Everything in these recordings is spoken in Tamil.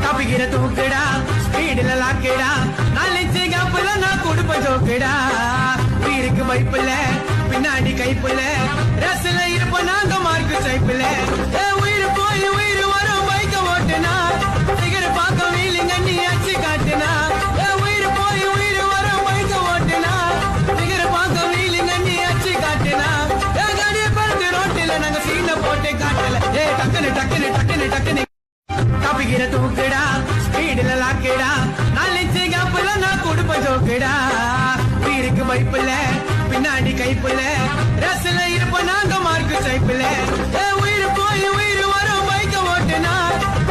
தப்பிக்கிற தூக்குடா ஸ்பீடுல லாக்கேடா நாலஞ்சு காப்புல நான் கொடுப்ப ஜோக்குடா உயிருக்கு வைப்புல பின்னாடி கைப்புல ரசல இருப்ப நாங்க மார்க்கு சைப்புல உயிர் போய் உயிர் வரும் பைக்க ஓட்டுனா சிகர பார்க்க வீலிங்க நீ அச்சு காட்டுனா உயிர் போய் உயிர் வரும் பைக்க ஓட்டுனா சிகர பார்க்க வீலிங்க நீ அச்சு காட்டுனா காடிய பறந்து ரோட்டில நாங்க சீன போட்டு காட்டல டக்குனு டக்குனு டக்குனு டக்குனு தப்பிக்கிற தூக்குடா ஸ்பீடுல லாக்கேடா நாலஞ்சு காப்புல நான் கொடுப்ப ஜோக்குடா உயிருக்கு வைப்புல பின்னாடி கைப்புல ரசல இருப்ப நாங்க மார்க்கு சைப்புல உயிர் போய் உயிர் வரும் பைக்க ஓட்டுனா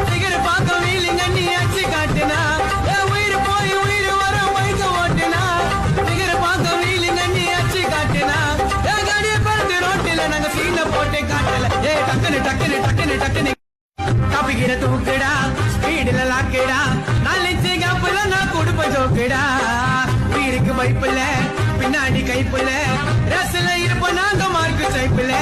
சிகர பார்க்க வீலிங்க நீ அச்சு காட்டுனா உயிர் போய் உயிர் வரும் பைக்க ஓட்டுனா சிகர பார்க்க வீலிங்க நீ அச்சு காட்டுனா காடிய பறந்து ரோட்டில நாங்க சீன போட்டு காட்டல டக்குனு டக்குனு டக்குனு டக்குனு தப்பிக்கிற தூக்குடா ஸ்பீடுல லாக்கேடா நாலஞ்சு காப்புல நான் கொடுப்ப ஜோக்குடா உயிருக்கு வைப்புல பின்னாடி கைப்புல ரசல இருப்ப நாங்க மார்க்கு சைப்புல